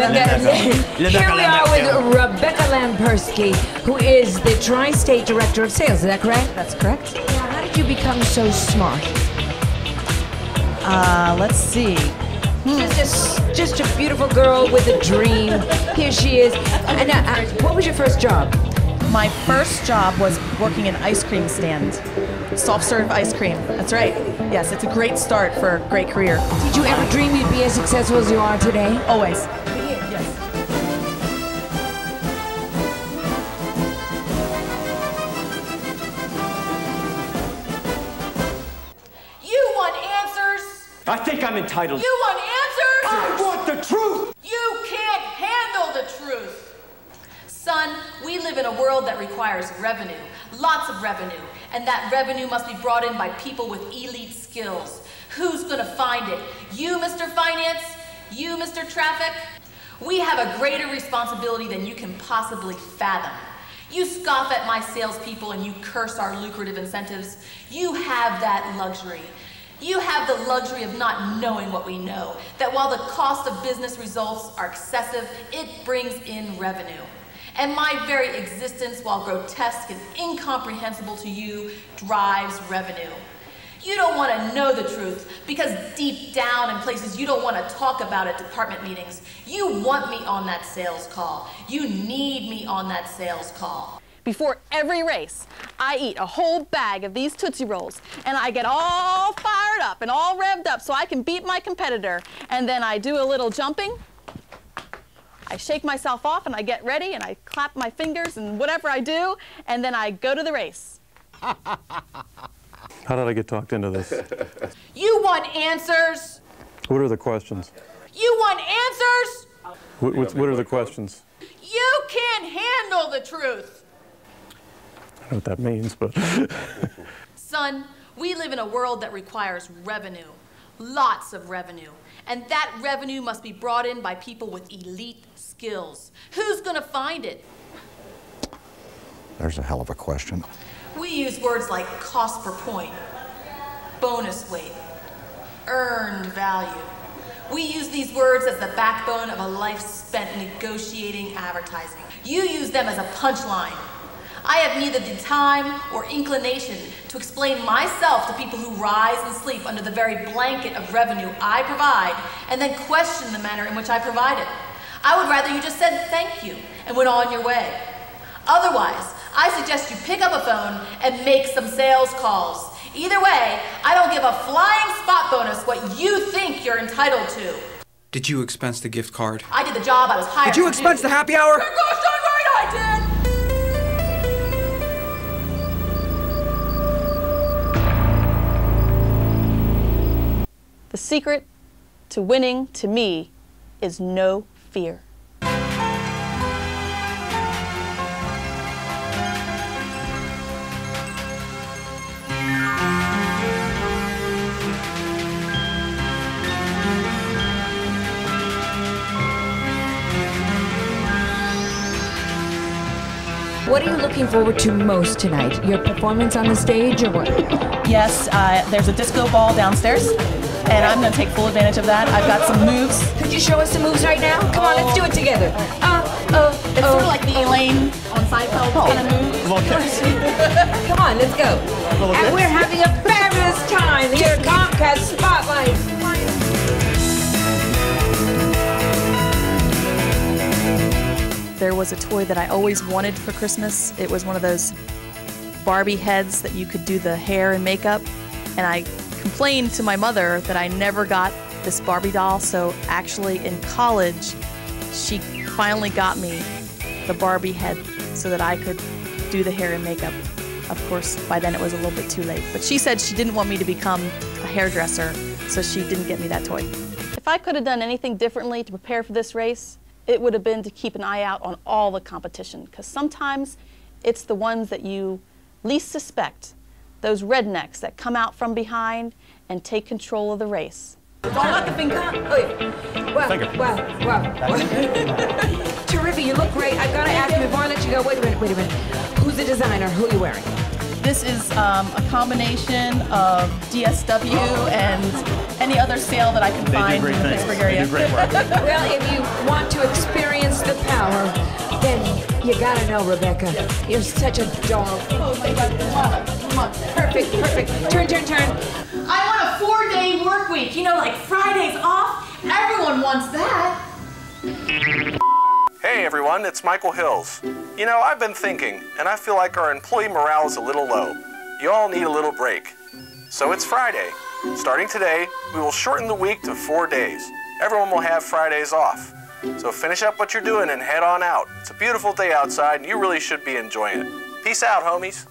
Here we are with Rebecca Lampersky, who is the Tri-State Director of Sales. Is that correct? That's correct. Now, how did you become so smart? Let's see. Just a beautiful girl with a dream. Here she is. And what was your first job? My first job was working an ice cream stand. Soft-serve ice cream. That's right. Yes, it's a great start for a great career. Did you ever dream you'd be as successful as you are today? Always. Yes. You want answers? I think I'm entitled. You want answers? I want the truth! You can't handle the truth. Son, we live in a world that requires revenue, lots of revenue, and that revenue must be brought in by people with elite skills. Who's gonna find it? You, Mr. Finance? You, Mr. Traffic? We have a greater responsibility than you can possibly fathom. You scoff at my salespeople and you curse our lucrative incentives. You have that luxury. You have the luxury of not knowing what we know, that while the cost of business results are excessive, it brings in revenue. And my very existence, while grotesque and incomprehensible to you, drives revenue. You don't want to know the truth because deep down in places you don't want to talk about at department meetings, you want me on that sales call. You need me on that sales call. Before every race, I eat a whole bag of these Tootsie Rolls, and I get all fired up and all revved up so I can beat my competitor. And then I do a little jumping. I shake myself off and I get ready and I clap my fingers and whatever I do, and then I go to the race. How did I get talked into this? You want answers? What are the questions? You want answers? What are the questions? You can't handle the truth. I don't know what that means, but... Son, we live in a world that requires revenue, lots of revenue. And that revenue must be brought in by people with elite skills. Who's gonna find it? There's a hell of a question. We use words like cost per point, bonus weight, earned value. We use these words as the backbone of a life spent negotiating advertising. You use them as a punchline. I have neither the time or inclination to explain myself to people who rise and sleep under the very blanket of revenue I provide and then question the manner in which I provide it. I would rather you just said thank you and went on your way. Otherwise, I suggest you pick up a phone and make some sales calls. Either way, I don't give a flying spot bonus what you think you're entitled to. Did you expense the gift card? I did the job I was hired to do. Did you expense the happy hour? You're gosh darn right I did! The secret to winning, to me, is no fear. What are you looking forward to most tonight? Your performance on the stage or what? Yes, there's a disco ball downstairs, and I'm going to take full advantage of that. I've got some moves. Could you show us some moves right now? Come on, let's do it together. It's sort of like the Elaine on Seinfeld kind of move. Come on, let's go. And we're having a fabulous time here at Comcast Spotlight. There was a toy that I always wanted for Christmas. It was one of those Barbie heads that you could do the hair and makeup. And I complained to my mother that I never got this Barbie doll. So actually in college, she finally got me the Barbie head so that I could do the hair and makeup. Of course, by then it was a little bit too late. But she said she didn't want me to become a hairdresser, so she didn't get me that toy. If I could have done anything differently to prepare for this race, it would have been to keep an eye out on all the competition, because sometimes it's the ones that you least suspect, those rednecks that come out from behind and take control of the race. Don't let the finger. Oh, yeah. Wow. Terrific, you look great. I've got to ask you before I let you go. Wait a minute. Who's the designer? Who are you wearing? This is a combination of DSW and any other sale that I can find in the Pittsburgh area. They do great work. Well, if you want to experience the power, then you gotta know Rebecca. You're such a dog. Oh my God. Perfect, perfect. Turn, turn, turn. I want a 4-day work week. You know, like Fridays off. Everyone wants that. Hey everyone, it's Michael Hills. You know, I've been thinking, and I feel like our employee morale is a little low. You all need a little break. So it's Friday. Starting today, we will shorten the week to 4 days. Everyone will have Fridays off. So finish up what you're doing and head on out. It's a beautiful day outside, and you really should be enjoying it. Peace out, homies.